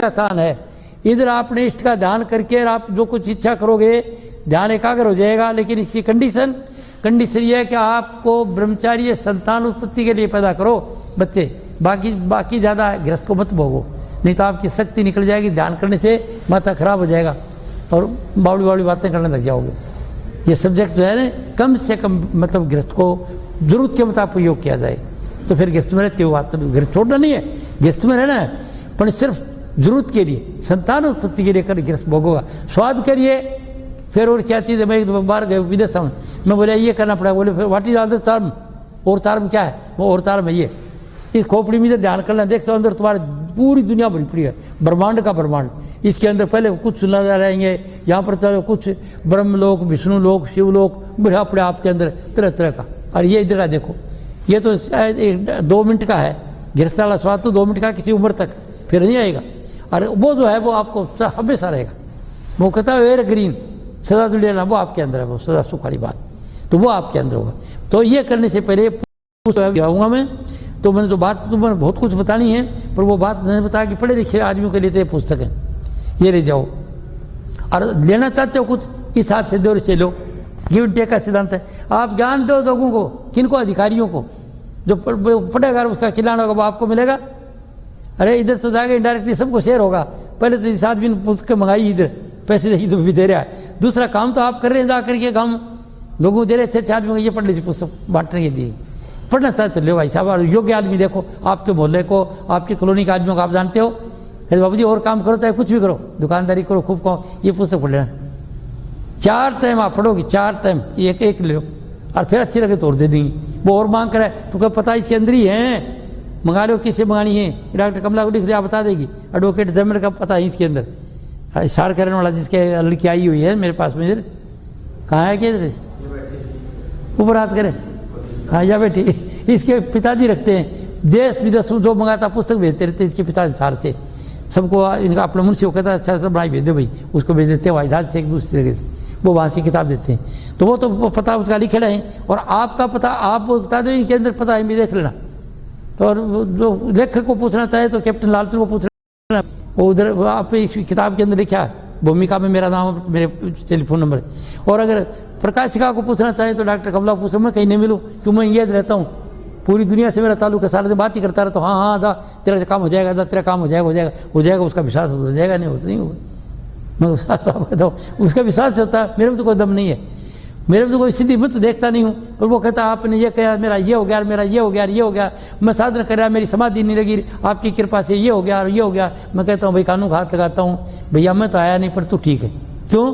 स्थान है, इधर आपने इष्ट का ध्यान करके आप जो कुछ इच्छा करोगे ध्यान एकाग्र हो जाएगा। लेकिन इसकी कंडीशन ये है कि आपको ब्रह्मचार्य संतान उत्पत्ति के लिए पैदा करो बच्चे, बाकी ज़्यादा गृहस्थ को मत भोगो, नहीं तो आपकी शक्ति निकल जाएगी, ध्यान करने से माथा खराब हो जाएगा और बावड़ी बातें करने लग जाओगे। ये सब्जेक्ट जो है ना कम से कम मतलब गृहस्थ को जरूरत के मुताबिक प्रयोग किया जाए तो फिर गृहस्थ में रहते हो। बात तो गृहस्थ छोड़ना नहीं है, गृहस्थ में रहना है, पर सिर्फ जरूरत के लिए संतान उत्पत्ति के लिए कर गृहस्थ भोगोगा। स्वाद करिए फिर और क्या चीज़ है। मैं एक बार गए विदेश में, मैं बोला ये करना पड़ेगा, बोले फिर व्हाट इज अदर टर्म, और टर्म क्या है, वो और टर्म है ये, इस खोपड़ी में ध्यान करना, देखते हो अंदर तुम्हारे पूरी दुनिया भरी पड़ी है, ब्रह्मांड का ब्रह्मांड। इसके अंदर पहले कुछ सुना जा रहेंगे, यहाँ पर चलो कुछ ब्रह्मलोक, विष्णु लोक, शिवलोक, बड़ा अपने आपके अंदर तरह तरह का। और ये जगह देखो, ये तो शायद 2 मिनट का है, गृहस्थ वाला स्वाद तो 2 मिनट का किसी उम्र तक, फिर नहीं आएगा। और वो जो है वो आपको हमेशा रहेगा, वो कहता है एयर ग्रीन, सदा जुड़े रहना, वो आपके अंदर है, वो सदा सुख वाली बात, तो वो आपके अंदर होगा। तो ये करने से पहले जाऊँगा मैं, तो मैंने तो बात तो मैंने बहुत कुछ बतानी है, पर वो बात मैंने बताया कि पढ़े लिखे आदमियों के लिए तो ये पुस्तक है, ये ले जाओ। और लेना चाहते हो कुछ, इस हाथ से दो से लो, गिव एंड टेक का सिद्धांत है। आप ज्ञान दो लोगों को, किनको, अधिकारियों को, जो पढ़ेगा उसका खिलाना होगा वो आपको मिलेगा। अरे इधर तो जाएगा इनडायरेक्टली सबको शेयर होगा। पहले तो इस आदमी ने पुस्तक मंगाई, इधर पैसे देखिए तो भी दे रहा है, दूसरा काम तो आप कर रहे हैं जा करके, गाँव लोगों को दे रहे अच्छे आदमी को, ये पढ़ लीजिए पुस्तक बांटने के लिए, पढ़ना चाहते ले भाई साहब। और योग्य आदमी देखो, आपके मोहल्ले को, आपकी कॉलोनी के आदमियों को आप जानते हो, बाबू जी और काम करो चाहे कुछ भी करो, दुकानदारी करो, खूब कहो, ये पुस्तक पढ़ लेना। 4 टाइम आप पढ़ोगे, 4 टाइम एक ले लो, और फिर अच्छी लगे तो और दे देंगे। वो और मांग करे तो क्या पता इसके अंदर ही है, मंगा लो, किससे मंगानी है, डॉक्टर कमला को लिख दिया बता देगी, एडवोकेट जनरल का पता है इसके अंदर, सार करने वाला जिसके लड़की आई हुई है मेरे पास में, इधर कहाँ है, क्या इधर ऊपर हाथ करें, हाँ या बेटी, इसके पिताजी रखते हैं, देश विदेश जो मंगाता पुस्तक भेजते रहते इसके पिताजी सार से सबको। इनका अपना मुंशी वो कहता है अच्छा बनाई भेज दो भाई, उसको भेज देते हैं भाई साहब से एक दूसरे जगह से, वो वहाँ से किताब देते हैं। तो वो तो पता उसका लिखे रहे, और आपका पता आप बता दो इनके अंदर पता है भी देख लेना। तो और जो लेखक को पूछना चाहे तो कैप्टन लालचंद को पूछ लेना, वो उधर आप इस किताब के अंदर लिखा है, भूमिका में मेरा नाम, मेरे टेलीफोन नंबर। और अगर प्रकाशिका को पूछना चाहे तो डॉक्टर कमला को पूछ लो, मैं कहीं नहीं मिलूँ क्यों, मैं ये रहता हूँ, पूरी दुनिया से मेरा ताल्लुक है, सारे दिन बात ही करता रहता हूँ, हाँ हाँ दा तेरा काम हो जाएगा, दा तेरा काम हो जाएगा, हो जाएगा, उसका विश्वास हो जाएगा, नहीं होता नहीं होगा। मैं साहब कहता हूँ उसका विश्वास होता है, मेरे में तो कोई दम नहीं है, मेरे में तो कोई सीधी मत देखता नहीं हूँ। और वो कहता आपने ये कहा, मेरा ये हो गया, मेरा ये हो गया, ये हो गया, मैं साधना कर रहा, मेरी समाधि नहीं लगी, आपकी कृपा से ये हो गया और ये हो गया। मैं कहता हूँ भाई कानून का हाथ लगाता हूँ, भैया मैं तो आया नहीं पर तू ठीक है, क्यों,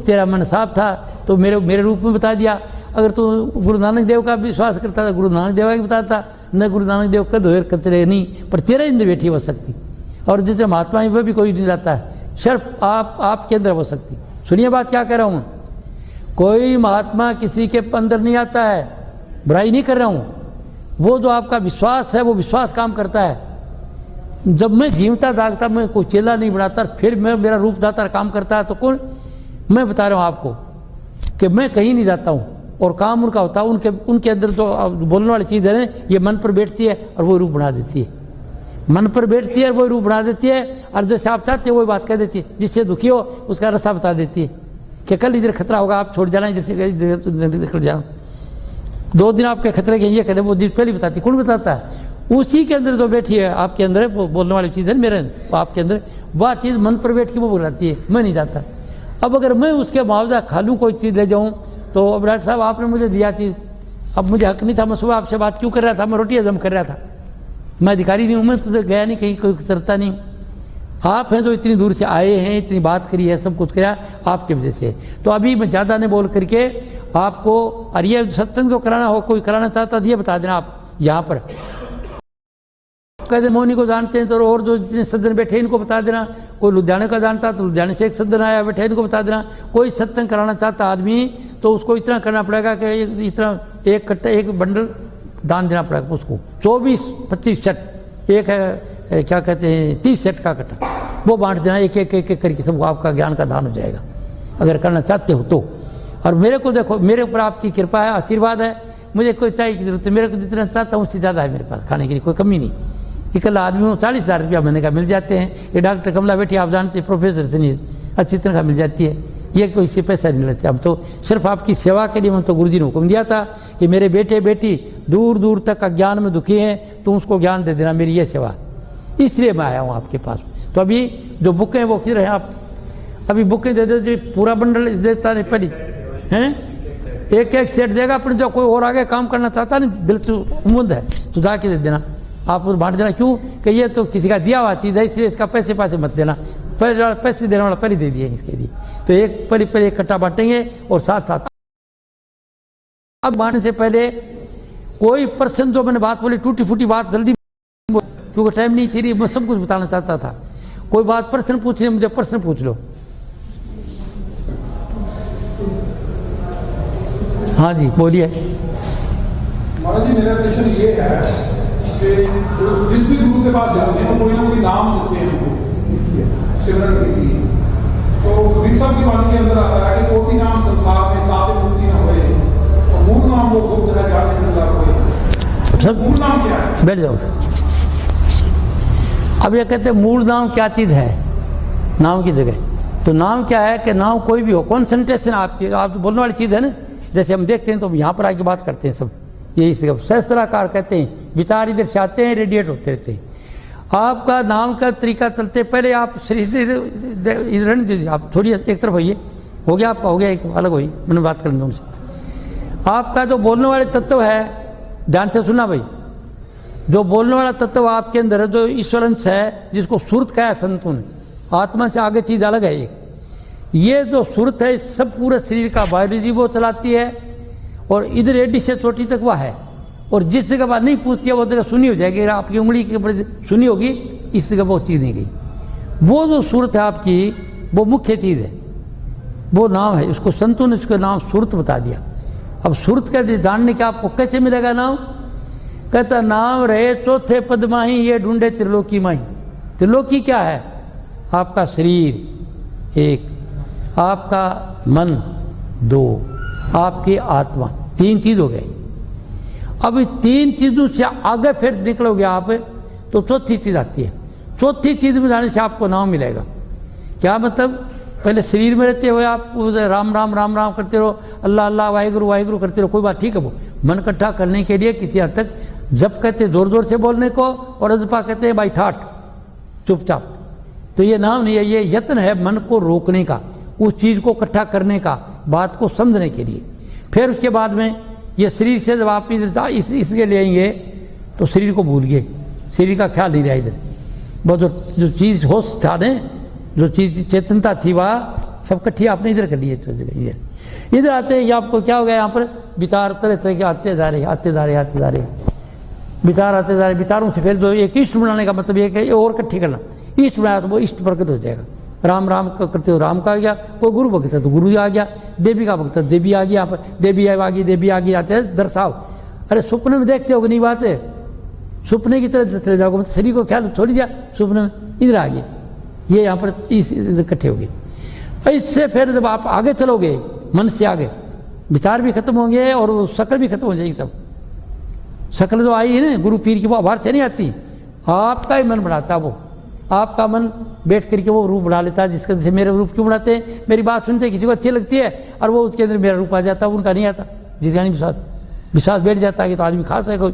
तेरा मन साफ था तो मेरे रूप में बता दिया। अगर तू गुरु नानक देव का विश्वास करता था, गुरु नानक देव का बताता, न गुरु नानक देव कद होर कचरे नहीं, पर तेरे अंदर बैठी हो सकती, और जिसे महात्मा है वह भी कोई नहीं जाता है, सिर्फ आपके अंदर हो सकती। सुनिए बात क्या कह रहा हूँ, कोई महात्मा किसी के अंदर नहीं आता है, बुराई नहीं कर रहा हूँ, वो जो आपका विश्वास है वो विश्वास काम करता है। जब मैं जीवता जागता मैं कोई चेला नहीं बनाता, फिर मैं मेरा रूप जाता काम करता है, तो कौन, मैं बता रहा हूँ आपको कि मैं कहीं नहीं जाता हूँ, और काम उनका होता है, उनके अंदर जो बोलने वाली चीज़ है ना, ये मन पर बैठती है और वो रूप बना देती है, मन पर बैठती है और वो रूप बना देती है, और जैसे आप चाहते हो वही बात कह देती है, जिससे दुखी हो उसका रास्ता बता देती है कि कल इधर खतरा होगा, आप छोड़ जाना, जैसे निकल जाना, 2 दिन आपके खतरे के ये कहते, वो चीज़ पहले बताती, कौन बताता है, उसी के अंदर जो बैठी है आपके अंदर, वो बोलने वाली चीज़ है मेरे वो आपके अंदर, वह चीज़ मन पर बैठ के वो बुलाती है, मैं नहीं जाता। अब अगर मैं उसके मुआवजा खा लूँ, कोई चीज़ ले जाऊँ, तो अब डॉक्टर साहब आपने मुझे दिया चीज़, अब मुझे हक नहीं था, मैं सुबह आपसे बात क्यों कर रहा था, मैं रोटी हजम कर रहा था, मैं अधिकारी नहीं हूँ, मैं तो गया नहीं कहीं, कोई करता नहीं। आप हैं जो इतनी दूर से आए हैं, इतनी बात करी है, सब कुछ किया आपके वजह से। तो अभी मैं ज़्यादा नहीं बोल करके आपको, और ये सत्संग जो कराना हो, कोई कराना चाहता तो ये बता देना आप यहाँ पर, कहते मोनी को जानते हैं तो, और जो जितने सज्जन बैठे इनको बता देना, कोई लुधियाने का जानता तो लुधियाने से एक सज्जन आया बैठे इनको बता देना। कोई सत्संग कराना चाहता आदमी तो उसको इतना करना पड़ेगा कि इतना एक कट्टा, एक बंडल दान देना पड़ेगा उसको, 24-25 सेट, एक है क्या कहते हैं 30 सेट का कट्टा, वो बांट देना, एक एक करके सबको आपका ज्ञान का दान हो जाएगा, अगर करना चाहते हो तो। और मेरे को देखो, मेरे ऊपर आपकी कृपा है, आशीर्वाद है, मुझे कोई चाहिए की जरूरत है, मेरे को जितना चाहता हूँ उससे ज़्यादा है मेरे पास खाने के लिए, कोई कमी नहीं। कि कल आदमी को 40,000 रुपया महीने का मिल जाते हैं। ये डॉक्टर कमला बेटी आप जानते हैं, प्रोफेसर से नहीं अच्छी तनख्वाह मिल जाती है, ये कोई से पैसा नहीं लेते। हम तो सिर्फ आपकी सेवा के लिए, हम तो गुरु जी ने हुक्म दिया था कि मेरे बेटे बेटी दूर दूर तक अज्ञान में दुखी हैं, तो उसको ज्ञान दे देना, मेरी ये सेवा, इसलिए मैं आया हूँ आपके पास। तो अभी जो बुकें वो किधर हैं आप? अभी बुकें दे दो, जो पूरा बंडल देता नहीं पहले हैं, एक एक सेट देगा, अपने जो कोई और आगे काम करना चाहता नहीं, दिल से उम्मीद है तो जाके दे देना, आप बांट देना। क्यों कि ये तो किसी का दिया हुआ चीज़ है, इसलिए इसका पैसे मत देना, पहले पैसे देने वाला पहले दे दिए इसके लिए। तो एक पहले इकट्ठा बांटेंगे और साथ साथ अब बांटने से पहले कोई प्रश्न, जो मैंने बात बोली टूटी फूटी बात जल्दी, क्योंकि टाइम नहीं थी, मैं सब कुछ बताना चाहता था। कोई बात प्रश्न पूछिए, मुझे प्रश्न पूछ लो। हाँ जी बोलिए। महाराज जी, मेरा क्वेश्चन ये है कि जिस भी गुरु के पास जाते हैं कोई ना कोई नाम देते हैं हमको सिमरन के लिए। तो कबीर साहब की वाणी के अंदर आता है कि कोटि नाम संसार में ताते मुक्ति न होए, और मूल नाम वो गुप्त है जाने न लग होए। सब मूल नाम क्या है? बैठ जाओ। अब ये कहते हैं मूल नाम क्या चीज़ है, नाम की जगह। तो नाम क्या है कि नाम कोई भी हो, कॉन्सेंट्रेशन आपकी, आप तो बोलने वाली चीज़ है ना। जैसे हम देखते हैं तो यहाँ पर आके बात करते हैं सब, यही सहस्त्राकार कहते हैं, विचार इधर से आते हैं, रेडिएट होते रहते हैं। आपका नाम का तरीका चलते, पहले आप शरीर इधर आप थोड़ी एक तरफ होइए, हो गया आपका, हो गया एक अलग होइए, मैंने बात करनी उनसे। आपका जो बोलने वाले तत्व है, ध्यान से सुना भाई, जो बोलने वाला तत्व आपके अंदर है, जो ईश्वर अंश है, जिसको सुरत कहा है संतों ने, आत्मा से आगे चीज़ अलग है। ये जो सुरत है सब पूरे शरीर का बायोलॉजी वो चलाती है, और इधर एडी से चोटी तक वह है। और जिस जगह बात नहीं पूछती है वो जगह सुनी हो जाएगी, आपकी उंगली के ऊपर सुनी होगी, इस जगह वो चीज़ नहीं गई। वो जो सूरत है आपकी, वो मुख्य चीज़ है, वो नाम है। उसको संतों ने उसका नाम सूरत बता दिया। अब सूरत का जानने के आपको कैसे मिलेगा नाम? कहता नाम रहे चौथे पद माही, ये ढूंढे त्रिलोकी माही। त्रिलोकी क्या है? आपका शरीर एक, आपका मन दो, आपकी आत्मा, तीन चीज़ हो गई। अब तीन चीज़ों से आगे फिर निकलोगे आप तो चौथी चीज़ आती है। चौथी चीज़ में जाने से आपको नाम मिलेगा। क्या मतलब? पहले शरीर में रहते हुए आप राम राम राम राम करते रहो, अल्लाह अल्लाह वाहिगुरु वाहिगुरु करते रहो, कोई बात ठीक है। वो मन इकट्ठा करने के लिए किसी हद तक जब कहते हैं ज़ोर ज़ोर से बोलने को, और अजपा कहते हैं बाई ठाठ चुपचाप। तो ये नाम नहीं है, ये यत्न है मन को रोकने का, उस चीज़ को इकट्ठा करने का, बात को समझने के लिए। फिर उसके बाद में ये शरीर से जब आप इधर इसके ले आएंगे तो शरीर को भूल गए, शरीर का ख्याल नहीं रहा इधर। वो जो चीज़ होश था ने, जो चीज़ चेतनता थी वह सब इकट्ठी आपने इधर कर ली है। इधर आते हैं, आपको क्या हो गया? यहाँ पर विचार तरह तरह के आते जा रहे आते जा रहे आते जा रहे, विचार आते जा रहे। विचारों से फिर जो एक इष्ट बनाने का मतलब ये कि और इकट्ठी करना, इष्ट बनाया तो वो इष्ट प्रकट हो जाएगा। राम राम करते हो राम का आ गया, कोई गुरु भक्त है तो गुरु आ गया, देवी का भक्त है देवी आ गया, यहाँ पर देवी आ गई, देवी आ गई, आते हैं दर्शाओ। अरे सपने में देखते हो कि नहीं बात है, सपने की तरह चले जाओगे, मतलब शरीर को ख्याल छोड़ दिया, सपने में इधर आ गए, ये यहाँ पर इकट्ठे हो गए। इससे फिर जब आप आगे चलोगे, मन से आगे, विचार भी खत्म होंगे और वो शक्ल भी खत्म हो जाएगी। सब शक्ल जो आई है ना गुरु पीर की, वो बाहर से नहीं आती, आपका ही मन बनाता है। वो आपका मन बैठ करके वो रूप बना लेता है, जिसके जैसे मेरे रूप क्यों बनाते हैं? मेरी बात सुनते हैं, किसी को अच्छी लगती है और वो उसके अंदर मेरा रूप आ जाता है, उनका नहीं आता। जिसका नहीं विश्वास बैठ जाता है कि तो आदमी खास है कोई,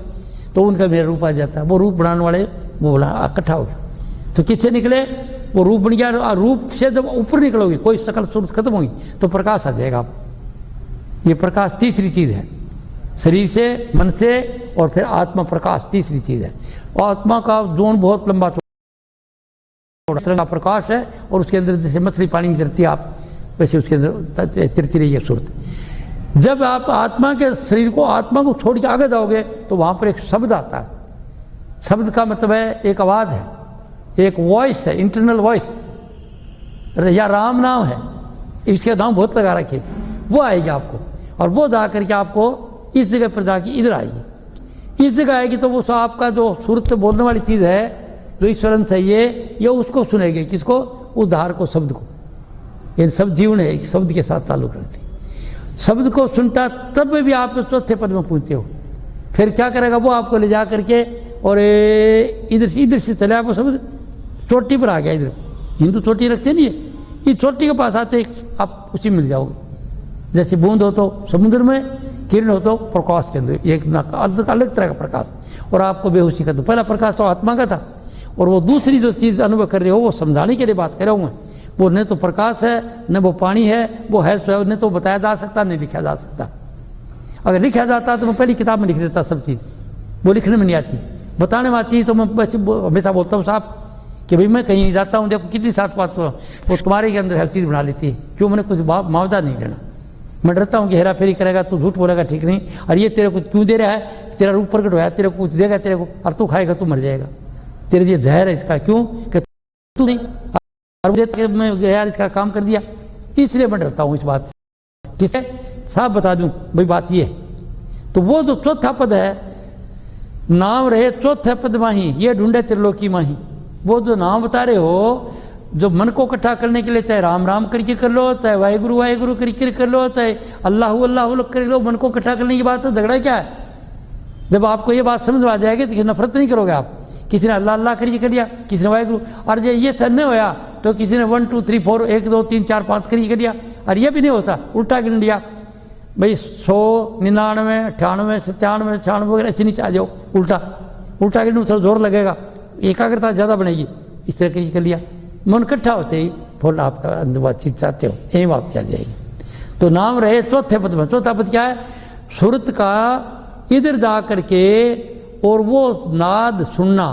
तो उनका मेरा रूप आ जाता है। वो रूप बनाने वाले वो बोला इकट्ठा हो गया। तो किससे निकले? वो रूप बन गया। रूप से जब ऊपर निकलोगे, कोई शकल सूरत खत्म होगी तो प्रकाश आ जाएगा आप। ये प्रकाश तीसरी चीज़ है, शरीर से, मन से, और फिर आत्मा प्रकाश तीसरी चीज़ है। और आत्मा का जोन बहुत लंबा तरह का प्रकाश है, और उसके अंदर जैसे मछली पानी में चलती है आप, वैसे उसके अंदर तिरती रही है सूरत। जब आप आत्मा के शरीर को, आत्मा को छोड़ के आगे जाओगे तो वहाँ पर एक शब्द आता है। शब्द का मतलब है एक आवाज़ है, एक वॉइस है, इंटरनल वॉइस, या राम नाम है, इसके नाम बहुत लगा रखे, वो आएगी आपको। और वो जा करके आपको इस जगह पर जाके इधर आएगी। इस जगह आएगी तो वो आपका जो सूरत से बोलने वाली चीज़ है, जो ईश्वरन से ये उसको सुनेगी। किसको? उस धार को, शब्द को। ये सब जीवन है, इस शब्द के साथ ताल्लुक रखते हैं। शब्द को सुनता तब भी आप चौथे पद में पूछते हो। फिर क्या करेगा? वो आपको ले जा करके और इधर से चले आप सब चोटी पर आ गया। इधर हिंदू चोटी रखते नहीं है, ये चोटी के पास आते आप उसी मिल जाओगे। जैसे बूंद हो तो समुद्र में, किरण हो तो प्रकाश के अंदर, एक अलग तरह का प्रकाश। और आपको बेहोशी का तो पहला प्रकाश तो आत्मा का था, और वो दूसरी जो चीज़ अनुभव कर रहे हो वो समझाने के लिए बात कर रहा हूँ मैं। वो न तो प्रकाश है, न वो पानी है, वो है स्वयं, न तो बताया जा सकता, नहीं लिखा जा सकता। अगर लिखा जाता तो मैं पहली किताब में लिख देता सब चीज़, वो लिखने में नहीं आती, बताने में आती। तो मैं बस हमेशा बोलता हूँ साहब कि भाई मैं कहीं नहीं जाता हूँ, देखो कितनी साथ बात वो तुम्हारे के अंदर हर चीज़ बना लेती है। क्यों? मैंने कुछ मुआवजा नहीं लेना। मैं डरता हूँ कि हेरा फेरी करेगा तो झूठ बोलेगा, ठीक नहीं। और ये तेरे को क्यों दे रहा है? तेरा रूप प्रकट होया, तेरे को कुछ देगा तेरे को, और तू खाएगा तू मर जाएगा, तेरे लिए जहर है इसका। क्यों? कि तू नहीं, और मैं यार इसका काम कर दिया, इसलिए मैं डरता हूँ इस बात से। किसे साहब बता दूँ भाई बात ये है। तो वो जो चौथा पद है, नाम रहे चौथे पद माही, ये ढूंढे त्रिलोकी माही। वो जो नाम बता रहे हो, जो मन को इकट्ठा करने के लिए चाहे राम राम करके कर लो, चाहे वाहिगुरु वाहिगुरु करके कर लो, चाहे अल्लाह अल्लाह कर लो, मन को इकट्ठा करने की बात है। झगड़ा क्या है? जब आपको ये बात समझ में आ जाएगी तो नफरत नहीं करोगे आप। किसी ने अल्लाह अल्लाह करके कर लिया, किसी ने वाहिगुरु, और जब ये सर नहीं होया तो किसी ने 1 2 3 4 1 2 3 4 5 करके कर लिया, और ये भी नहीं होता, उल्टा गिन लिया भाई 100 99 98 97 96 वगैरह ऐसे नीचे आ जाओ, उल्टा गिन थोड़ा जोर लगेगा, एकाग्रता ज़्यादा बनेगी। इस तरह करके कर लिया, मन इकट्ठा होते ही फुल आपका अंदर बातचीत चाहते हो, एम आपकी आ जाएगी। तो नाम रहे चौथे पद में। चौथा पद क्या है? सुरत का इधर जा करके और वो नाद सुनना।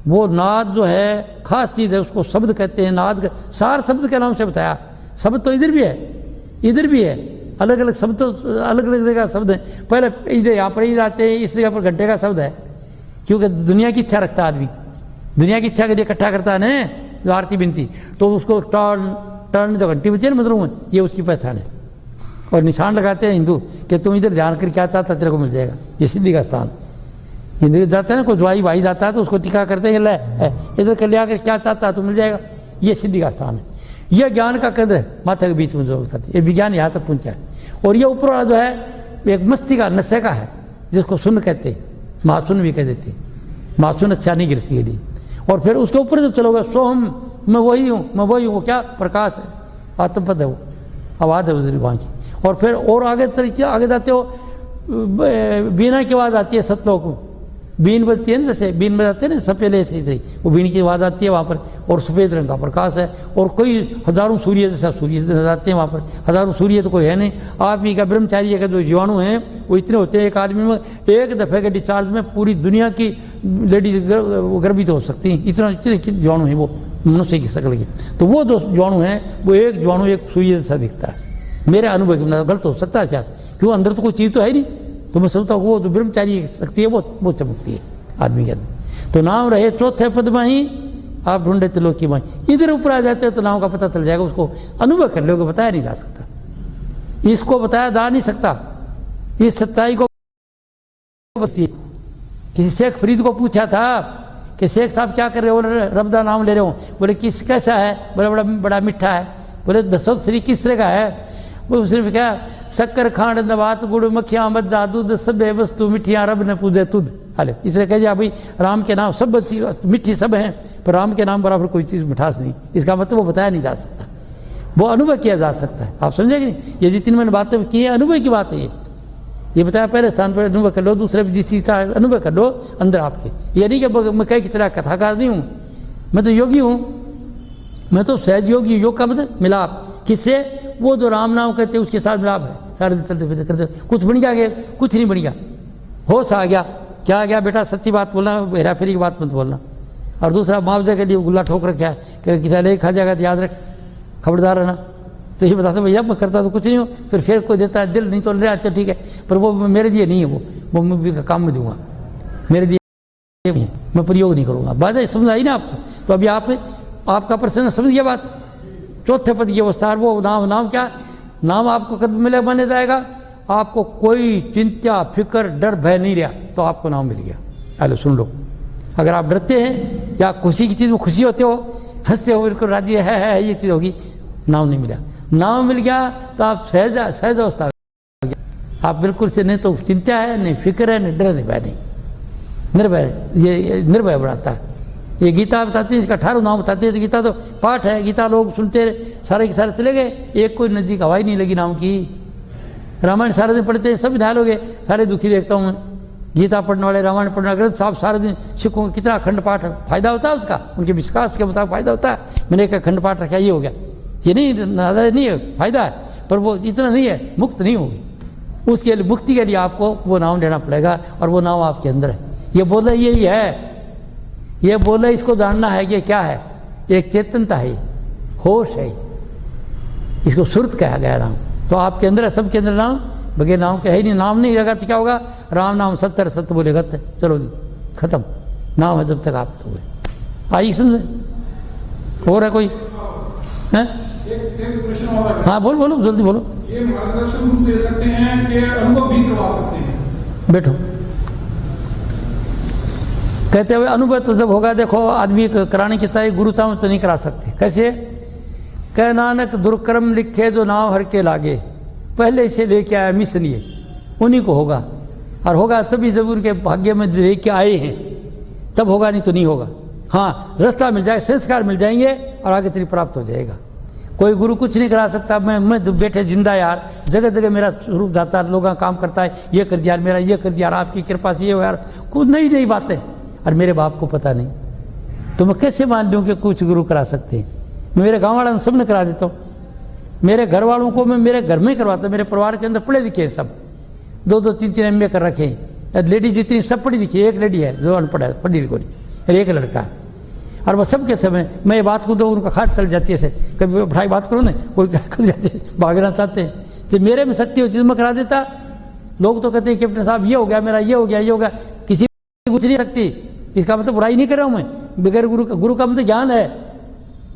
वो नाद जो है खास चीज़ है, उसको शब्द कहते हैं। नाद सार शब्द के नाम से बताया। शब्द तो इधर भी है, इधर भी है, अलग अलग शब्द तो अलग अलग जगह शब्द है। पहले इधर यहाँ पर इधर आते हैं, इस जगह पर घंटे का शब्द है, क्योंकि दुनिया की इच्छा रखता है आदमी, दुनिया की इच्छा के लिए इकट्ठा करता है ना, जो आरती बिनती, तो उसको टर्न जो घंटी बची है ना, मतलब ये उसकी पहचान है। और निशान लगाते हैं हिंदू कि तुम इधर ध्यान कर क्या चाहता तेरे को मिल जाएगा। ये सिद्धि का स्थान। हिंदू जाता है ना, कोई ज्वाई भाई जाता है तो उसको टीका करते हैं, ले इधर कर लिया कर क्या चाहता है तो मिल जाएगा। ये सिद्धि का स्थान है, यह ज्ञान का केंद्र है, माथा के बीच में जो होता है। ये विज्ञान यहाँ तक पहुँचा है। और ये ऊपर वाला जो है एक मस्ती का नशे का है, जिसको सुन कहते हैं, मासून भी कह देते हैं। मासून अच्छा नहीं गिरती के लिए। और फिर उसके ऊपर जब चलोगे, सोहम मैं वही हूँ, मैं वही हूँ, वो क्या प्रकाश है, आत्मपद है, वो आवाज़ है उधर वहाँ की। और फिर और आगे तरीके आगे जाते हो, बीना की आवाज़ आती है सतलोक में, बीन बजती है ना, जैसे बीन बजाते हैं ना सपेले से ही, वो बीन की आवाज़ आती है वहाँ पर। और सफ़ेद रंग का प्रकाश है, और कोई हज़ारों सूर्य जैसा सूर्य नजर आते हैं वहाँ पर। हज़ारों सूर्य तो कोई है नहीं। आप ही का ब्रह्मचारी का जो जीवाणु हैं वो इतने होते हैं एक आदमी में, एक दफ़े के डिस्चार्ज में पूरी दुनिया की लेडीज गर्भित हो सकती हैं, इतने जीवाणु हैं वो मनुष्य की शक्ल के। तो वो जो जीवाणु हैं वो एक जीवाणु एक सूर्य जैसा दिखता है। मेरे अनुभव के गलत हो सकता है शायद, क्यों अंदर तो कोई चीज़ तो है नहीं। तो मैं समझता हूँ वो जो ब्रह्मचारी शक्ति है वो चमकती है आदमी के अंदर। तो नाम रहे चौथे पद में ही, आप ढूंढे त्रिलोकी में। इधर ऊपर आ जाते हो तो नाम का पता चल जाएगा, उसको अनुभव कर लोगे, बताया नहीं जा सकता, इसको बताया जा नहीं सकता। इस सच्चाई को किसी शेख फरीद को पूछा था कि शेख साहब क्या कर रहे हो? रब का नाम ले रहे हो। बोले किस कैसा है? बोले बड़ा मीठा है। बोले दसो श्री किस तरह का है? वो उसने क्या, शक्कर खांड नबात गुड़ मक्खियाँ मज्जा दूध सब वस्तु मिठियाँ रब ने पूजे तुद। हाले इसलिए कह दिया भाई राम के नाम सब मिठी सब हैं, पर राम के नाम बराबर कोई चीज़ मिठास नहीं। इसका मतलब वो बताया नहीं जा सकता, वो अनुभव किया जा सकता है। आप समझे कि नहीं? ये जितनी मैंने बातें की है अनुभव की बात है। ये बताया पहले स्थान पर अनुभव कर लो, दूसरे जिस चीज़ का अनुभव कर लो अंदर आपके। ये नहीं कि मैं कहीं की तरह कथाकार नहीं हूँ, मैं तो योगी हूँ, मैं तो सहज योगी। योग का मतलब मिलाप, किससे? वो जो राम नाम कहते हैं उसके साथ मिलाप है। सारे दिन चलते फिरते करते कुछ बन गया, कुछ नहीं बन गया, होश आ गया। क्या आ गया? बेटा सच्ची बात बोलना, हेरा फेरी की बात मत बोलना। और दूसरा मुआवजे के लिए गुल्ला ठोक रखा है कि किसी ले खा जाएगा तो याद रख, खबरदार रहना। तो ये बताते भैया मैं करता तो कुछ नहीं हूँ, फिर कोई देता है दिल नहीं तो ले, अच्छा ठीक है, पर वो मेरे लिए नहीं है, वो मैं काम में दूंगा, मेरे लिए मैं प्रयोग नहीं करूँगा। बात है, समझ आई ना आपको? तो अभी आपका प्रश्न समझ गया बात। चौथे पद की अवस्था, वो नाम क्या? नाम आपको कब मिले बने जाएगा? आपको कोई चिंता फिक्र डर भय नहीं रहा तो आपको नाम मिल गया। चलो सुन लो, अगर आप डरते हैं या खुशी की चीज़ में खुशी होते हो, हंसते हो, बिल्कुल राजी है ये चीज़ होगी, नाम नहीं मिला। नाम मिल गया तो आप सहज अवस्था, आप बिल्कुल से नहीं तो चिंता है, नहीं फिक्र है, नहीं डर, नहीं भय नहीं, निर्भय, ये निर्भय बढ़ाता है। ये गीता बताती है, इसका 18 नाम बताती है। तो गीता तो पाठ है, गीता लोग सुनते सारे के सारे चले गए, एक कोई नज़दीक हवा ही नहीं लगी नाम की। रामायण सारे दिन पढ़ते हैं, सब ध्यान हो गए, सारे दुखी देखता हूँ मैं। गीता पढ़ने वाले, रामायण पढ़ने वाले साहब सारे दिन सिखों को कितना अखंड पाठ है, फायदा होता है उसका, उनके विश्वास के मुताबिक फायदा होता है। मैंने एक अखंड पाठ रखा, ये हो गया, ये नहीं ज़्यादा नहीं है, फायदा है, पर वो इतना नहीं है, मुक्त नहीं होगी। उसके लिए, मुक्ति के लिए आपको वो नाम लेना पड़ेगा, और वो नाम आपके अंदर है। ये बोले यही है, ये बोले इसको जानना है कि क्या है, एक चेतनता है, होश है, इसको सुरत कहा गया नाम। तो आपके अंदर है, सबके अंदर नाम, बगैर नाम के है ही नहीं। नाम नहीं रहेगा तो क्या होगा, राम नाम सत्य, सत्य बोले गत्य, चलो जी खत्म, नाम है जब तक आप तो गए। आइए समझे, हो रहा कोई है? एक प्रश्न और है। हाँ बोलो बोलो, जल्दी बोलो। ये मार्गदर्शन रूप दे सकते हैं कि अनुभव भी करवा सकते हैं? बैठो। कहते हुए अनुभव तो जब होगा, देखो आदमी कराने की चाहिए, गुरु साहब तो नहीं करा सकते। कैसे? कह नानक दुर्कर्म लिखे जो नाम हर के लागे, पहले से लेके आया मिशन, ये उन्हीं को होगा, और होगा तभी जब उनके भाग्य में लेके आए हैं, तब होगा, नहीं तो नहीं होगा। हाँ, रास्ता मिल जाए, संस्कार मिल जाएंगे, और आगे तेरी प्राप्त हो जाएगा। कोई गुरु कुछ नहीं करा सकता। मैं जो बैठे जिंदा यार, जगह जगह मेरा रूप जाता है, लोगों का काम करता है, ये कर दिया मेरा, ये कर दिया, आपकी कृपा से ये हो यार, कुछ नई नई बातें, और मेरे बाप को पता नहीं, तो मैं कैसे मान लूँ कि कुछ गुरु करा सकते हैं? मैं मेरे गाँव वालों सब ने करा देता हूँ, मेरे घर वालों को मैं मेरे घर में ही करवाता हूँ। मेरे परिवार के अंदर पढ़े लिखे हैं सब, 2-2 3-3 MA कर रखे हैं। लेडीज जितनी सब पढ़ी लिखी, एक लेडी है जो अनपढ़ है, पढ़ी लिखी नहीं, और एक लड़का है। और वह सबके समय मैं ये बात को तो उनका खाद चल जाती है, ऐसे कभी उठाई बात करो ना, कोई खुद जाते हैं, भागना चाहते हैं। तो मेरे में शक्ति होती है, मैं करा देता। लोग तो कहते हैं कि अपने साहब ये हो गया मेरा, ये हो गया, ये हो गया, किसी कुछ नहीं सकती। इसका मतलब बुराई नहीं कर रहा हूँ मैं, बगैर गुरु का मतलब ज्ञान है,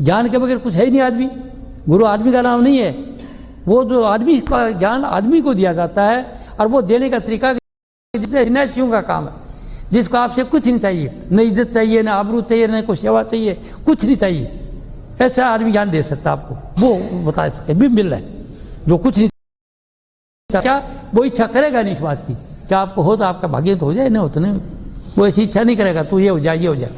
ज्ञान के बगैर कुछ है ही नहीं आदमी। गुरु आदमी का नाम नहीं है, वो जो आदमी का ज्ञान आदमी को दिया जाता है, और वो देने का तरीका जिसने हिनाशियों का काम है, जिसको आपसे कुछ नहीं चाहिए, न इज्जत चाहिए, न आबरू चाहिए, न कोई सेवा चाहिए, कुछ नहीं चाहिए, ऐसा आदमी ज्ञान दे सकता आपको, वो बता सके भी मिल रहा है। जो कुछ नहीं क्या, वो इच्छा करेगा नहीं इस बात की, क्या आपको हो तो आपका भाग्य तो हो जाए, नहीं हो तो नहीं, वो ऐसी इच्छा नहीं करेगा, तू ये हो जाए, ये हो जाए।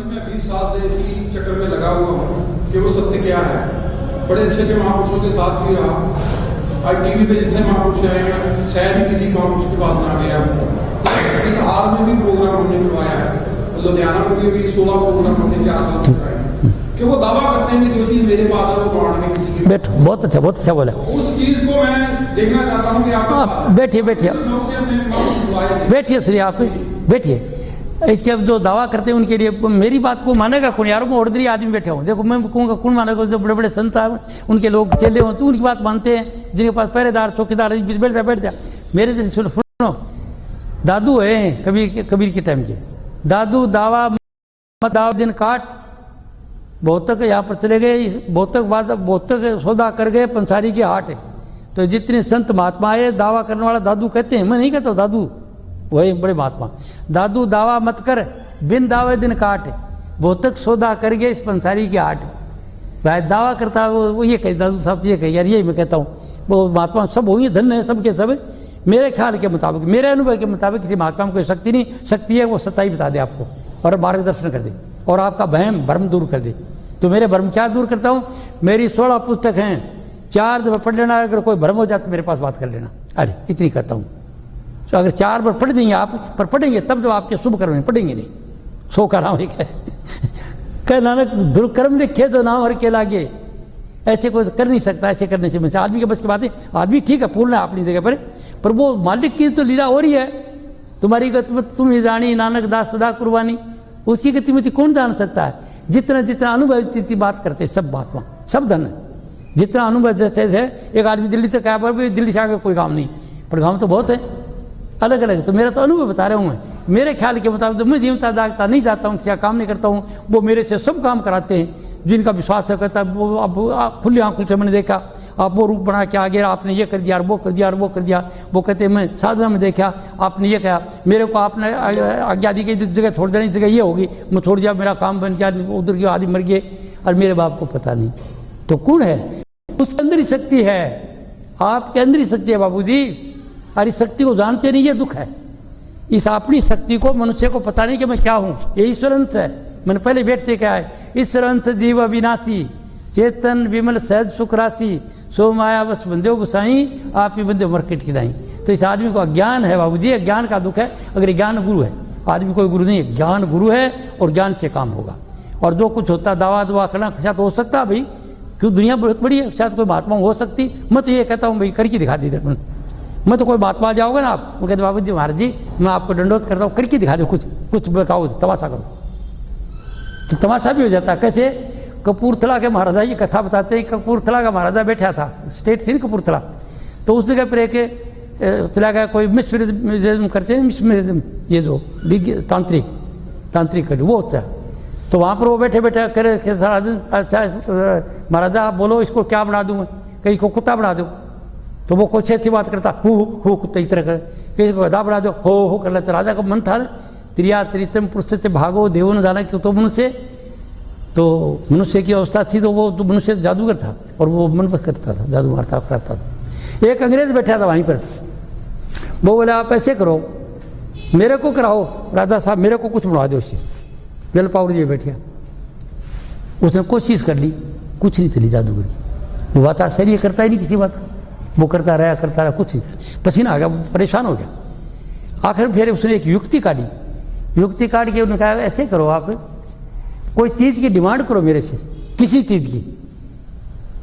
मैं 20 साल से इसी चक्कर में लगा हुआ हूँ कि वो सत्य क्या है। बड़े अच्छे अच्छे महापुरुषों के साथ भी रहा, आज टीवी पे जितने महापुरुष हैं, शायद ही किसी महापुरुष के पास ना गया। तो इस हाल में भी प्रोग्राम हमने करवाया है, लुधियाना में भी 16 प्रोग्राम हमने 4 साल में कराए, कि वो दावा करते हैं कि जो चीज़ मेरे पास है वो प्रमाण में किसी की। बैठो, बहुत अच्छा बोला। उस चीज़ को मैं देखना चाहता हूँ कि आप बैठिए बैठिए बैठिए श्री, आप बैठिए। इसके अब जो दावा करते हैं उनके लिए मेरी बात को मानेगा कौन यार? मैं ऑर्डनरी आदमी बैठे हूँ, देखो मैं कहूँगा कौन मानेगा? जो बड़े बड़े संत हैं, उनके लोग चेले हों तो उनकी बात मानते हैं, जिनके पास पहरेदार चौकीदार बैठ जा। मेरे जैसे सुनो, दादू है कबीर के टाइम के दादू, दावा मत दाव दिन काट, बहुतक यहाँ पर चले गए, बहुतक सौदा कर गए पंसारी के हाट है। तो जितने संत महात्मा है, दावा करने वाला दादू कहते हैं, मैं नहीं कहता दादू, वही बड़े महात्मा। दादू दावा मत कर, बिन दावे दिन काट, बहुतक सौदा कर गए इस पंसारी के हाट। भाई दावा करता है वो ये कहे, दादू साहब ये कहे यार, यही मैं कहता हूँ। वो महात्मा सब होंगे, धन्य है सबके सब। मेरे ख्याल के मुताबिक, मेरे अनुभव के मुताबिक किसी महात्मा में कोई शक्ति नहीं, शक्ति है वो सच्चाई बता दे आपको और मार्गदर्शन कर दे और आपका भ्रम दूर कर दे। तो मेरे भ्रम क्या दूर करता हूँ? मेरी 16 पुस्तक हैं, 4 दफा पढ़ लेना, अगर कोई भ्रम हो जाए तो मेरे पास बात कर लेना। अरे इतनी करता हूँ। तो अगर 4 बार पढ़ देंगे आप, पर पढ़ेंगे तब जब आपके शुभ कर्म, पढ़ेंगे नहीं, 100 का नाम है। कह नानक दुर्कर्म लिखे तो नाम हर के लागे, ऐसे कोई कर नहीं सकता, ऐसे करने से मुझसे आदमी के बस की बात है। आदमी ठीक है, पूर्ण है अपनी जगह पर वो मालिक की तो लीला हो रही है। तुम्हारी गतिमत तुम ही जानी, नानक दास सदा कुर्बानी, उसी गतिमति कौन जान सकता है? जितना जितना अनुभव इतनी बात करते सब महात्मा, सब धन, जितना अनुभव जैसे है। एक आदमी दिल्ली से कहा, पर भी दिल्ली से आगे कोई काम नहीं, पर काम तो बहुत है अलग अलग। तो मेरा तो अनुभव बता रहा हूँ मैं, मेरे ख्याल के मुताबिक मैं जीवता जागता नहीं जाता हूँ, किसी का काम नहीं करता हूँ, वो मेरे से सब काम कराते हैं। जिनका विश्वास है कहता है वो अब खुली आंखों से मैंने देखा, आप वो रूप बना के आ गया, आपने ये कर दिया, वो कर दिया, वो कर दिया। वो कहते हैं मैं साधना में देखा, आपने ये कहा, मेरे को आपने आज्ञा दी कि जगह छोड़ देनी, जगह ये होगी, मैं छोड़ दिया, मेरा काम बन गया, उधर के आदमी मर गए और मेरे बाप को पता नहीं। तो कौन है? उसके अंदर ही शक्ति है, आपके अंदर ही शक्ति है बाबू जी। और इस शक्ति को जानते नहीं, ये दुख है। इस अपनी शक्ति को मनुष्य को पता नहीं कि मैं क्या हूँ। ये ईश्वर अंश है। मैंने पहले भेंट से कहा है, ईश्वर अंश जीव अविनाशी चेतन विमल सहज सुख राशि सो माया बस बंदे गुसाई आप ही बंदे मरकट खिलाई। तो इस आदमी को अज्ञान है बाबू जी, ज्ञान का दुख है। अगर ज्ञान गुरु है, आदमी कोई गुरु नहीं है, ज्ञान गुरु है और ज्ञान से काम होगा। और जो कुछ होता दावा दुआ करना शायद हो सकता है भाई, क्यों दुनिया बहुत बड़ी है, शायद कोई महात्मा हो सकती। मैं तो ये कहता हूँ भाई करके दिखा दी। मैं तो कोई महात्मा जाओगे ना आप, वो कहते बाबू जी महाराज जी मैं आपको दंडोत करता हूँ, करके दिखा दो, कुछ बताओ, तमाशा करो। तो तमाशा भी हो जाता है। कैसे? कपूरथला के महाराजा ये कथा बताते हैं। कपूरथला का महाराजा बैठा था, स्टेट थी ना कपूरथला, तो उस जगह पर एक चला गया कोई मिस्मरिज्म करते हैं, मिस्मरिज्म ये जो तांत्रिक वो होता है। तो वहाँ पर वो बैठे बैठे करे सारा दिन, अच्छा महाराजा बोलो इसको क्या बना दूँ, कहीं को कुत्ता बना दो। तो वो कुछ ऐसी बात करता, हो कुत्ता इस तरह कर, किसी को गधा बना दो, हो कर लेते। राजा का मन था त्रिया त्रितम पुरुष से भागो देवो न जाना क्यों। तो मनुष्य की अवस्था थी, तो वो तो मनुष्य जादूगर था और वो मन बस करता था, जादू मारता कराता था। एक अंग्रेज बैठा था वहीं पर, वो बोले आप ऐसे करो मेरे को कराओ राजा साहब, मेरे को कुछ बनवा दो इससे। वेल पावर जी बैठिया, उसने कोशिश कर ली, कुछ नहीं चली जादूगर की। वो बात सही ये करता ही नहीं किसी बात, वो करता रहा कुछ नहीं चला। पसीना आ गया, परेशान हो गया। आखिर फिर उसने एक युक्ति काटी, युक्ति काट के उन्होंने कहा ऐसे करो आप कोई चीज़ की डिमांड करो मेरे से, किसी चीज़ की।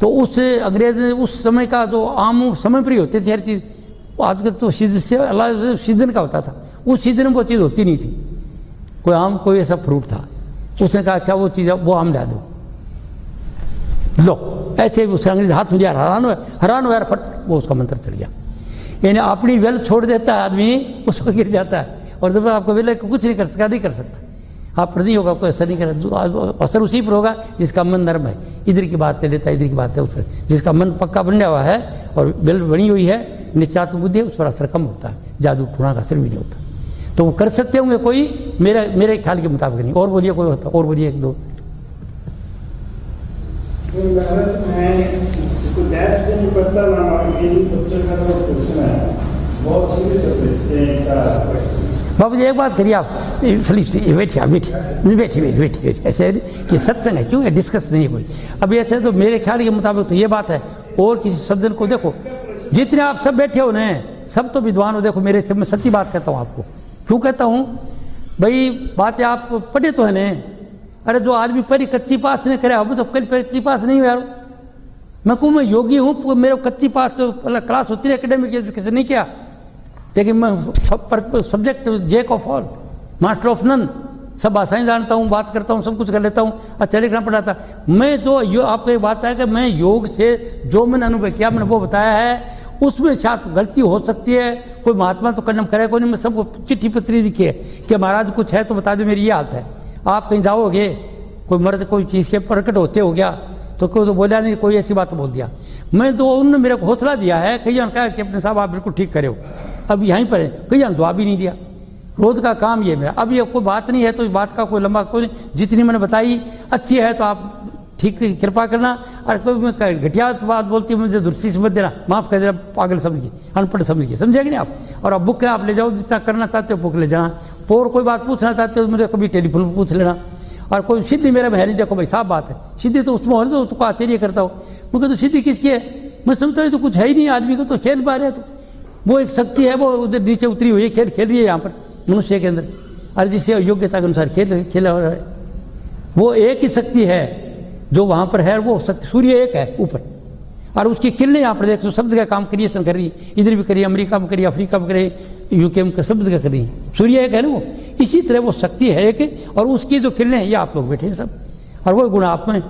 तो उस अंग्रेज ने उस समय का जो आम समय पर ही होते थे हर चीज़, आजकल तो सीजन का होता था, उस सीजन में वो चीज़ होती नहीं थी। कोई आम कोई ऐसा फ्रूट था, उसने कहा अच्छा वो चीज़ वो आम ला दो, लो ऐसे उस अंग्रेज हाथ में लिया, हैरान हुआ, फट वो उसका मंत्र चल गया। यानी अपनी वेल छोड़ देता है आदमी, उसको गिर जाता है। और जब आपको वेल कुछ नहीं कर सकता, नहीं कर सकता आप पर नहीं होगा, कोई असर नहीं कर, असर उसी पर होगा जिसका मन नर्म है। इधर की बात ले लेता है, इधर की बात है उस पर। जिसका मन पक्का बना हुआ है और वेल बनी हुई है, निश्चात्म बुद्धि है, उस पर असर कम होता है, जादू टूणा का असर भी नहीं होता। तो वो कर सकते होंगे कोई, मेरे ख्याल के मुताबिक नहीं। और बोलिए कोई होता, और बोलिए एक दो। बाबू जी एक बात करिए आप, बैठिए ऐसे कि सत्संग है, क्यों है डिस्कस नहीं कोई। अभी ऐसे तो मेरे ख्याल के मुताबिक तो ये बात है। और किसी सज्जन को देखो, जितने आप सब बैठे हो ना, सब तो विद्वान हो। देखो मेरे से मैं सच्ची बात कहता हूँ आपको, क्यों कहता हूँ भाई, बातें आप पढ़े तो है ना। अरे जो आदमी पढ़ी कच्ची पास ने करे, अब तो कल कच्ची पास नहीं हो यार। मैं कहूँ मैं योगी हूँ, मेरे कच्ची पास क्लास होती है एकेडमिक एजुकेशन नहीं किया, लेकिन मैं सब्जेक्ट jack of all, master of none, सब भाषाएं जानता हूँ, बात करता हूँ, सब कुछ कर लेता हूँ, अच्छा लिखना पढ़ाता। मैं जो आपको एक बात है कि मैं योग से जो मैंने अनुभव किया मैंने वो बताया है। उसमें शायद गलती हो सकती है, कोई महात्मा तो कर्म करे कोई नहीं। मैं सबको चिट्ठी पत्री लिखी है कि महाराज कुछ है तो बता दो, मेरी ये हालत है। आप कहीं जाओगे, कोई मर्द कोई चीज़ के प्रकट होते हो गया तो कोई तो बोला नहीं, कोई ऐसी बात तो बोल दिया। मैं तो उन्होंने मेरे को हौसला दिया है, कई जन कहा कि अपने साहब आप बिल्कुल ठीक करे हो, अब यहीं पर है, कई जन दुआ भी नहीं दिया। रोज़ का काम ये मेरा। अब ये कोई बात नहीं है तो इस बात का कोई लंबा कोई नहीं, जितनी मैंने बताई अच्छी है तो आप ठीक से कृपा करना। और कोई मैं घटिया बात बोलती है मुझे दुरुस्ती समझ देना, माफ़ कर देना, पागल समझ के, अनपढ़ समझ के, समझेंगे नहीं आप। और अब बुक है आप ले जाओ, जितना करना चाहते हो बुक ले जाना। और कोई बात पूछना चाहते हो मुझे कभी टेलीफोन पर पूछ लेना। और कोई सिद्धि मेरे में है नहीं, देखो भाई साफ बात है, सिद्धि तो उसमें हो तो उसको आश्चर्य करता हो। मुझे तो सिद्धि किसकी है, मैं समझता हूँ तो कुछ है ही नहीं, आदमी को तो खेल पा रहे। तो वो एक शक्ति है, वो उधर नीचे उतरी हुई है, खेल रही है यहाँ पर मनुष्य के अंदर। और जिससे योग्यता के अनुसार खेला हो रहा है, वो एक ही शक्ति है जो वहाँ पर है। वो शक्ति सूर्य एक है ऊपर, और उसकी किरणें यहाँ पर देखो सब जगह काम क्रिएशन कर रही है। इधर भी करी, अमेरिका में करी, अफ्रीका में करी, यूके में सब जगह कर रही है। सूर्य एक है ना वो, इसी तरह वो शक्ति है एक, और उसकी जो किरणें हैं ये आप लोग बैठे हैं सब। और वो गुण आप में,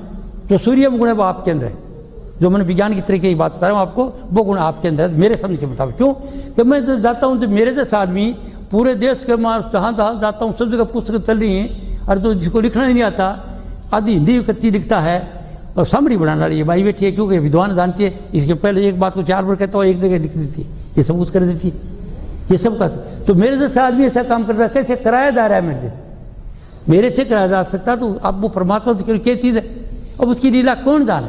जो सूर्य में गुण है वो आपके अंदर है। जो मैंने विज्ञान की तरीके की बात बता रहा हूँ आपको, वो गुण आपके अंदर है मेरे समझ के मुताबिक। क्यों कि मैं जब जाता हूँ तो मेरे जैसा आदमी पूरे देश के जहाँ जाता हूँ सब जगह पुस्तक चल रही हैं। और तो जिसको लिखना ही नहीं आता, आधी हिंदी कच्ची लिखता है और सामरी बनाने वाली ये भाई बैठी है, क्योंकि विद्वान जानती है। इसके पहले एक बात को 4 बार कहता हूँ, एक जगह लिख देती है, ये सब कुछ कर देती है, ये सब का। तो मेरे जैसा आदमी ऐसा काम करता है, कैसे कराया जा रहा है मेरे से कराया जा सकता। तो अब वो परमात्मा तो क्या चीज़ है, अब उसकी लीला कौन जाने।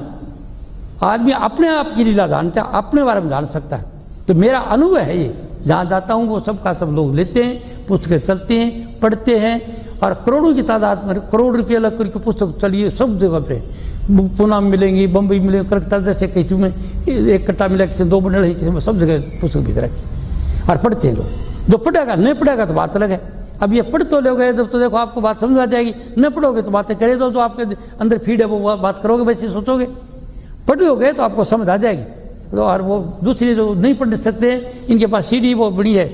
आदमी अपने आप की लीला जानता है, अपने बारे में जान सकता है। तो मेरा अनुभव है ये, जहाँ जाता हूँ वो सब का सब लोग लेते हैं, पुस्तकें चलती हैं, पढ़ते हैं, और करोड़ों की तादाद में करोड़ रुपये लग करके पुस्तक चलिए सब जगह पे। पुणे में मिलेंगी, बम्बई मिलेंगी, कलकत्ता जैसे किसी में एक कट्टा मिला, किसी 2 बंडल है, किसी में सब जगह पुस्तक भीतर रखी और पढ़ते हैं लोग। जो पढ़ेगा नहीं पढ़ेगा तो बात अलग है। अब ये पढ़ तो लोगे जब तो देखो आपको बात समझ आ जाएगी, न पढ़ोगे तो बातें करे तो आपके अंदर फीड है, वो बात करोगे वैसे सोचोगे। पढ़ लोगे तो आपको समझ आ जाएगी। तो और वो दूसरी जो नहीं पढ़ सकते हैं, इनके पास सीडी वो बड़ी है,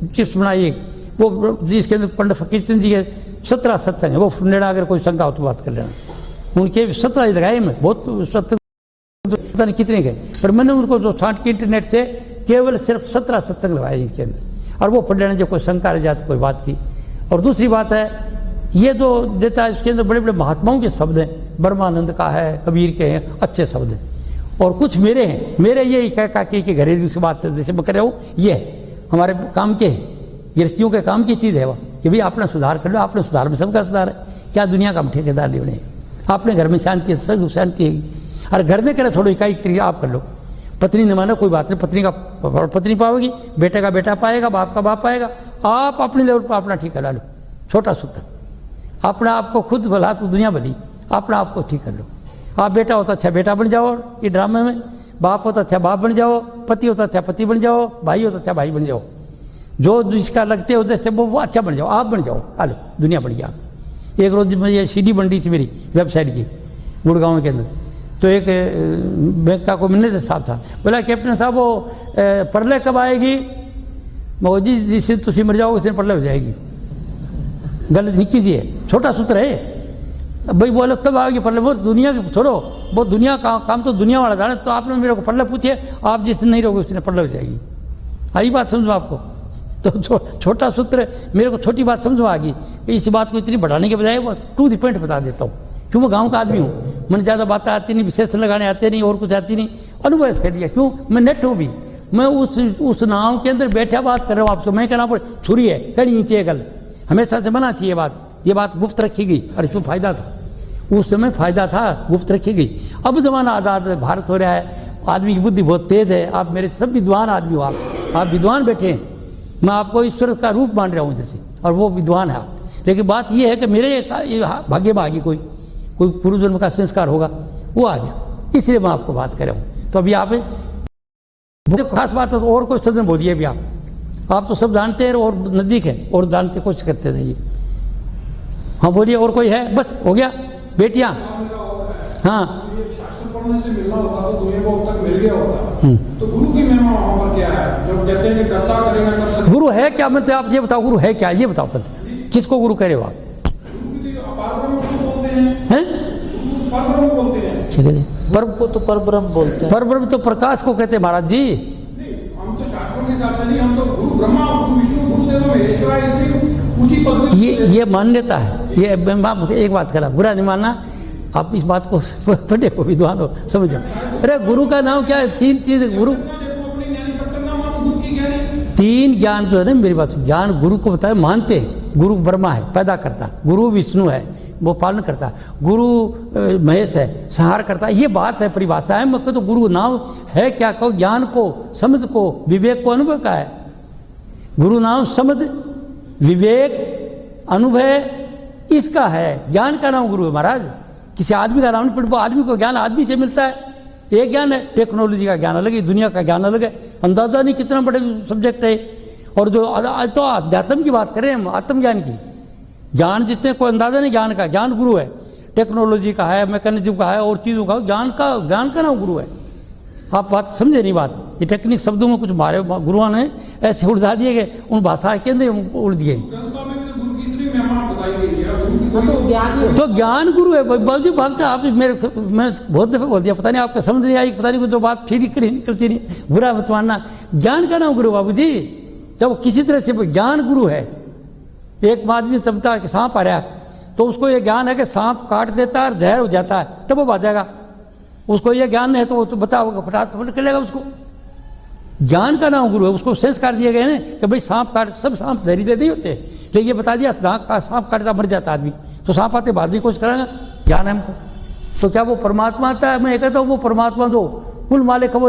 चिप्स बनाई है, वो जिसके अंदर पंडित फकीर चंद जी के 17 सत्संग है, वो सुन लेना, अगर कोई शंका हो तो बात कर लेना। उनके 17 ही लगाए मैं, बहुत सत्संग पता नहीं कितने के, पर मैंने उनको जो छांट के इंटरनेट से केवल सिर्फ 17 सत्संग लगाए इसके अंदर, और वो पढ़ लेना जब कोई शंका रह जाए तो कोई बात की। और दूसरी बात है, ये जो देता है उसके अंदर बड़े बड़े महात्माओं के शब्द हैं, ब्रह्मानंद का है, कबीर के हैं, अच्छे शब्द हैं, और कुछ मेरे हैं। मेरे ये कह के घरेलू से बात है, जैसे मैं कर रहा हूँ, ये हमारे काम के गृहस्थियों के काम की चीज़ है वो, कि भाई अपना सुधार कर लो, अपने सुधार में सबका सुधार है। क्या दुनिया का हम ठेकेदार नहीं बने, अपने घर में शांति है तो सब शांति है। और घर ने करे थोड़ा इकाई तरीके आप कर लो, पत्नी ने माना कोई बात नहीं, पत्नी का पत्नी पाओगी, बेटे का बेटा पाएगा, बाप का बाप पाएगा। आप अपने लेवल पर अपना ठीक करा लो, छोटा सूत्र, अपना आपको खुद भला तो दुनिया भली, अपना आपको ठीक कर लो। आप बेटा होता अच्छा बेटा बन जाओ ये ड्रामे में, बाप होता अच्छा बाप बन जाओ, पति होता अच्छा पति बन जाओ, भाई होता अच्छा भाई बन जाओ, जो जिसका लगते हो जैसे वो अच्छा बन जाओ, आप बन जाओ, हालो दुनिया बढ़ गया। एक रोज में ये सीडी बन रही थी मेरी वेबसाइट की गुड़गांव के अंदर, तो एक बैंक का कोई मैनेजर साहब था, बोला कैप्टन साहब वो परले कब आएगी? मैं जी जिससे तुम मर जाओगे उससे परले हो जाएगी। गलत नहीं कीजिए, छोटा सूत्र है भाई, बोलो तब आएगी परले, वो दुनिया की छोड़ो, वो दुनिया का काम तो दुनिया वाला जाने। तो आपने मेरे को परले पूछे, आप जिससे नहीं रहोगे उसने परले हो जाएगी। आई बात समझो आपको, तो छोटा सूत्र मेरे को छोटी बात समझ आ गई। इस बात को इतनी बढ़ाने के बजाय वो टू द पॉइंट बता देता हूँ, क्यों मैं गांव का आदमी हूँ, मैंने ज़्यादा बातें आती नहीं, विशेष लगाने आते नहीं, और कुछ आती नहीं, अनुभव कर लिया। क्यों मैं नेट हूँ भी, मैं उस नाव के अंदर बैठा बात कर रहा हूँ आपको। मैं कहना पड़े छुरी है कड़ी नीचे है, गल हमेशा से बना थी ये बात गुप्त रखी गई, और इसमें फ़ायदा था, उस समय फ़ायदा था, गुप्त रखी गई। अब ज़माना आज़ाद है, भारत हो रहा है, आदमी की बुद्धि बहुत तेज़ है। आप मेरे सब विद्वान आदमी हो, आप विद्वान बैठे हैं, मैं आपको ईश्वर का रूप मान रहा हूँ जैसे, और वो विद्वान है आप। लेकिन बात ये है कि मेरे भाग्य में आ गई, कोई पूर्व जन्म का संस्कार होगा, वो आ गया, इसलिए मैं आपको बात कर रहा हूँ। तो अभी आप खास बात है तो और कोई सदन बोलिए अभी आप तो सब जानते हैं और नज़दीक है और जानते कोशिश करते थे। हाँ बोलिए, और कोई है? बस हो गया बेटियाँ। हाँ पढ़ने से मिलना होता तो दुनिया को अब तक मिल गया होता, तो गुरु की महिमा वहाँ पर क्या है? जब कहते हैं कि कर्ता करेगा कर सकते, गुरु है क्या? मतलब आप ये बताओ गुरु है क्या, ये बताओ पहले, किसको गुरु करे हो आप? परब्रह्म को तो परब्रह्म बोलते हैं। परब्रह्म तो प्रकाश को कहते हैं महाराज जी। हम तो शास्त्रों के हिसाब से नहीं, हम तो गुरु ब्रह्मा गुरु विष्णु गुरुदेव महेश्वर इतनी ऊंची पदवी, ये मान्यता है। ये एक बात करा, बुरा नहीं मानना, आप इस बात को पढ़े हो, विद्वान हो, समझो। अरे गुरु का नाम क्या है? 3 चीज गुरु, 3 ज्ञान जो है ना, मेरी बात, ज्ञान गुरु को बताए, मानते हैं गुरु ब्रह्मा है पैदा करता, गुरु विष्णु है वो पालन करता, गुरु महेश है संहार करता, ये बात है, परिभाषा है। मतलब तो गुरु नाम है क्या? कहो ज्ञान को, समझ को, विवेक को, अनुभव का है। गुरु नाम समझ, विवेक, अनुभव इसका है। ज्ञान का नाम गुरु है महाराज, किसी आदमी का नाम नहीं पढ़ो। आदमी को ज्ञान आदमी से मिलता है, एक ज्ञान है, टेक्नोलॉजी का ज्ञान अलग है, दुनिया का ज्ञान अलग है। अंदाजा नहीं कितना बड़े सब्जेक्ट है। और जो तो अध्यात्म की बात करें हम, आत्मज्ञान की, ज्ञान जितने कोई अंदाजा नहीं ज्ञान का, ज्ञान गुरु है। टेक्नोलॉजी का है, मैकेनिज्म का है, और चीज़ों का ज्ञान का नाम गुरु है। आप बात समझे नहीं बात, ये टेक्निक शब्दों में कुछ हमारे गुरुओं ने ऐसे उलझा दिए गए, उन भाषा के अंदर उलझ गए। तो ज्ञान गुरु है बाबू भागते आप। मैं बहुत दफ़े बोल दिया, पता नहीं आपको समझ नहीं आई, पता नहीं कुछ जो बात फिर निकलती नहीं, बुरा मत मानना। ज्ञान का नाम गुरु बाबू जी, जब किसी तरह से ज्ञान गुरु है। एक आदमी चमता कि सांप आ रहा है, तो उसको ये ज्ञान है कि सांप काट देता है, जहर हो जाता है, तब वो भागेगा। उसको ये ज्ञान है तो वो तो बचाओगे, फटाफट कर लेगा उसको। ज्ञान का नाम गुरु है, उसको संस्कार दिए गए हैं कि भाई सांप काट, सब सांप जहरीले नहीं होते, लेकिन ये बता दिया सांप काटता मर जाता आदमी, तो सांप आते भागने की कोशिश करेगा, ज्ञान है हमको। तो क्या वो परमात्मा आता है? मैं कहता हूँ वो परमात्मा जो कुल मालिक है वो